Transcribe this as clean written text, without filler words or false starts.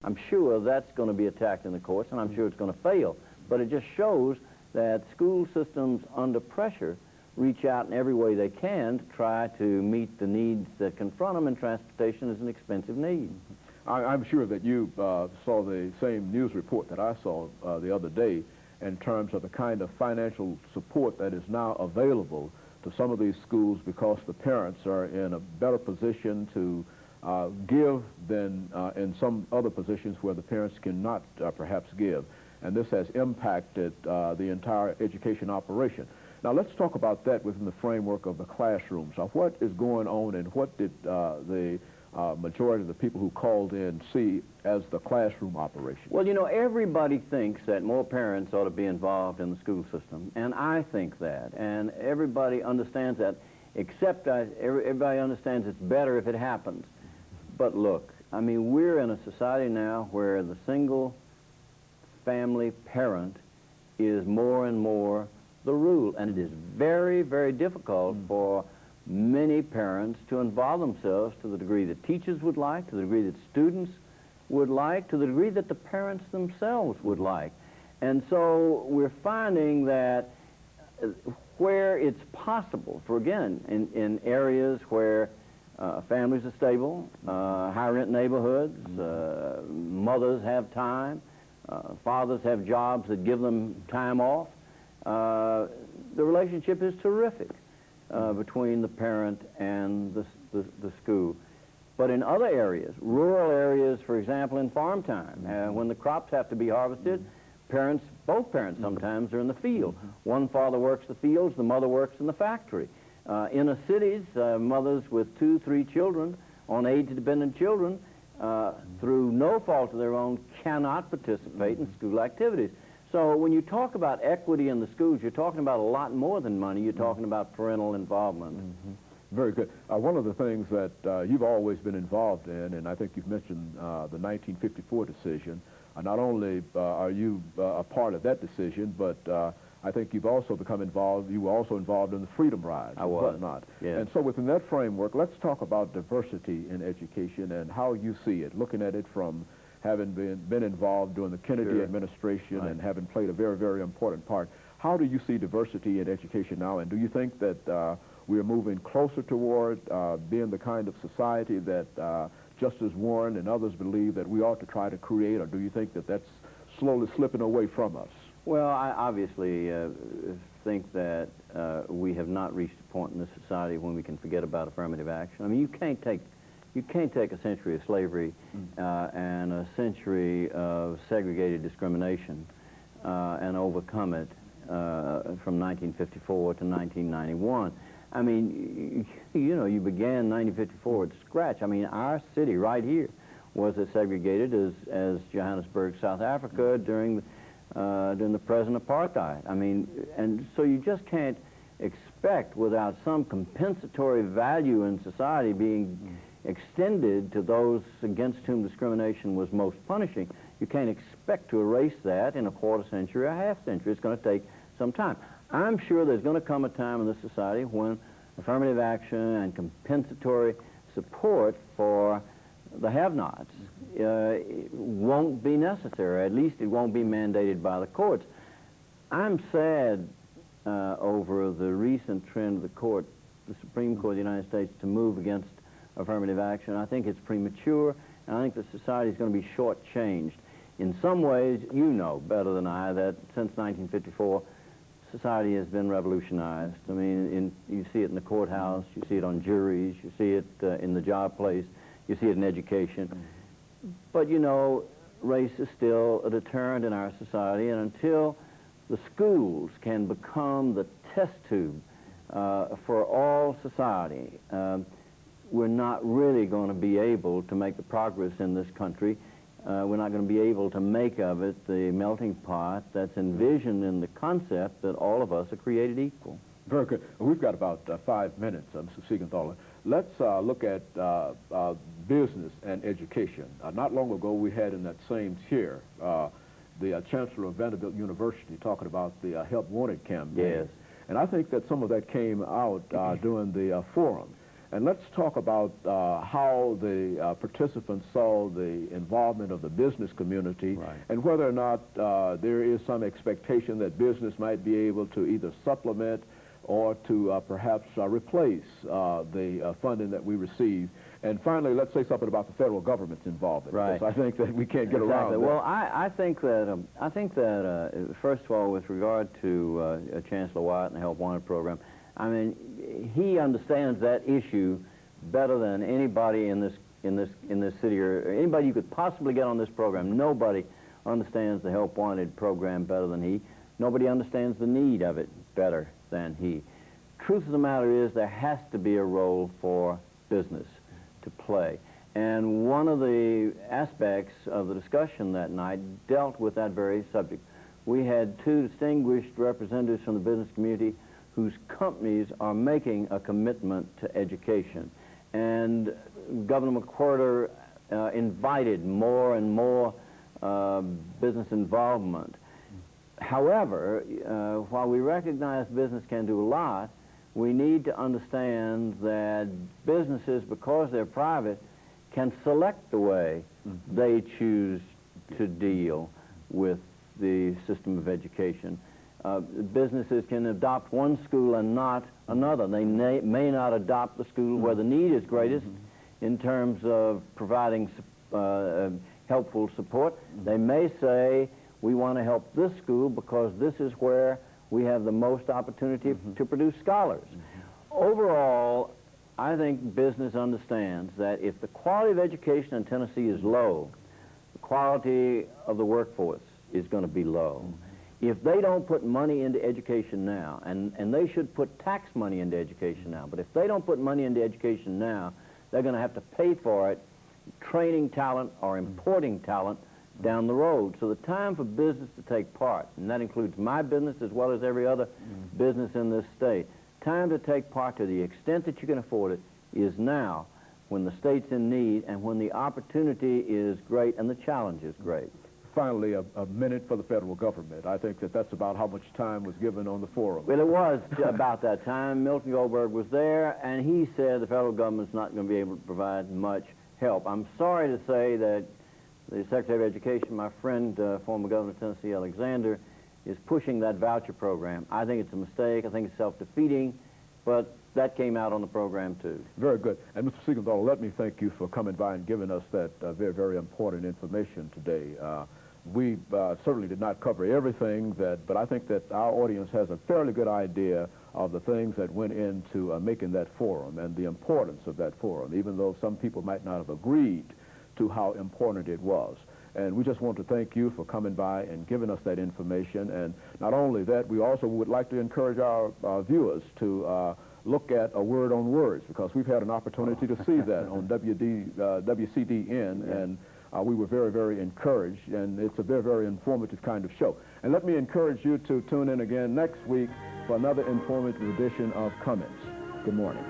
I'm sure that's going to be attacked in the courts, and I'm sure it's going to fail. But it just shows that school systems under pressure reach out in every way they can to try to meet the needs that confront them, and transportation is an expensive need. I'm sure that you saw the same news report that I saw the other day in terms of the kind of financial support that is now available to some of these schools because the parents are in a better position to give than in some other positions where the parents cannot perhaps give. And this has impacted the entire education operation. Now let's talk about that within the framework of the classrooms. Now what is going on, and what did the majority of the people who called in see as the classroom operation? Well, you know, everybody thinks that more parents ought to be involved in the school system, and I think that, and everybody understands that, except everybody understands it's better if it happens. But look, I mean, we're in a society now where the single family parent is more and more the rule, and it is very, very difficult for many parents to involve themselves to the degree that teachers would like, to the degree that students would like, to the degree that the parents themselves would like. And so we're finding that where it's possible, for again, in areas where families are stable, high-rent neighborhoods, mothers have time, fathers have jobs that give them time off, the relationship is terrific between the parent and the school. But in other areas, rural areas, for example, in farm time, when the crops have to be harvested, both parents sometimes are in the field. One father works the fields, the mother works in the factory. Inner cities, mothers with 2, 3 children, on age-dependent children, through no fault of their own, cannot participate in school activities. So when you talk about equity in the schools, you're talking about a lot more than money. You're talking about parental involvement. Very good. One of the things that you've always been involved in, and I think you've mentioned the 1954 decision, not only are you a part of that decision, but I think you've also become involved, you were also involved in the Freedom Rides. I was. Whatnot. Yes. And so within that framework, let's talk about diversity in education and how you see it, looking at it from having been involved during the Kennedy administration and having played a very, very important part. How do you see diversity in education now, and do you think that we are moving closer toward being the kind of society that Justice Warren and others believe that we ought to try to create, or do you think that that's slowly slipping away from us? Well, I obviously think that we have not reached a point in this society when we can forget about affirmative action. I mean, you can't take a century of slavery and a century of segregated discrimination and overcome it from 1954 to 1991. I mean, you know, you began 1954 at scratch. I mean, our city right here was as segregated as Johannesburg, South Africa during the present apartheid. I mean, and so you just can't expect, without some compensatory value in society being extended to those against whom discrimination was most punishing, you can't expect to erase that in a quarter century or a half century. It's going to take some time. I'm sure there's going to come a time in this society when affirmative action and compensatory support for the have-nots won't be necessary. At least it won't be mandated by the courts. I'm sad over the recent trend of the Supreme Court of the United States to move against affirmative action. I think it's premature, and I think the society is going to be shortchanged. In some ways, you know better than I that since 1954, society has been revolutionized. I mean, you see it in the courthouse, you see it on juries, you see it in the job place, you see it in education. But, you know, race is still a deterrent in our society, and until the schools can become the test tube for all society, we're not really going to be able to make the progress in this country. We're not going to be able to make of it the melting pot that's envisioned in the concept that all of us are created equal. Very good. We've got about 5 minutes, Mr. Seigenthaler. Let's look at business and education. Not long ago, we had in that same chair the Chancellor of Vanderbilt University talking about the Help Wanted campaign. Yes. And I think that some of that came out during the forum. And let's talk about how the participants saw the involvement of the business community, Right. and whether or not there is some expectation that business might be able to either supplement or to perhaps replace the funding that we receive. And finally, let's say something about the federal government's involvement. Right. Because I think that we can't get around that. Well, I think that first of all, with regard to Chancellor Wyatt and the Help Wanted program, I mean, he understands that issue better than anybody in this city, or anybody you could possibly get on this program. Nobody understands the Help Wanted program better than he. Nobody understands the need of it better than he. Truth of the matter is, there has to be a role for business to play. And one of the aspects of the discussion that night dealt with that very subject. We had two distinguished representatives from the business community whose companies are making a commitment to education. And Governor McWhorter invited more and more business involvement. However, while we recognize business can do a lot, we need to understand that businesses, because they're private, can select the way they choose to deal with the system of education. Businesses can adopt one school and not another. They may not adopt the school where the need is greatest in terms of providing helpful support. They may say, we want to help this school because this is where we have the most opportunity to produce scholars. Overall, I think business understands that if the quality of education in Tennessee is low, the quality of the workforce is going to be low. If they don't put money into education now, and they should put tax money into education now, but if they don't put money into education now, they're going to have to pay for it, training talent or importing talent down the road. So the time for business to take part, and that includes my business as well as every other business in this state, time to take part to the extent that you can afford it is now, when the state's in need and when the opportunity is great and the challenge is great. Finally, a minute for the federal government. I think that that's about how much time was given on the forum. Well, it was about that time. Milton Goldberg was there, and he said the federal government's not going to be able to provide much help. I'm sorry to say that the Secretary of Education, my friend, former Governor of Tennessee, Alexander, is pushing that voucher program. I think it's a mistake. I think it's self-defeating, but that came out on the program, too. Very good. And Mr. Seigenthaler, let me thank you for coming by and giving us that very, very important information today. We certainly did not cover everything, but I think that our audience has a fairly good idea of the things that went into making that forum and the importance of that forum, even though some people might not have agreed to how important it was. And we just want to thank you for coming by and giving us that information. And not only that, we also would like to encourage our viewers to look at A Word on Words, because we've had an opportunity to see that on WCDN, and we were very, very encouraged, and it's a very, very informative kind of show. And let me encourage you to tune in again next week for another informative edition of Comments. Good morning.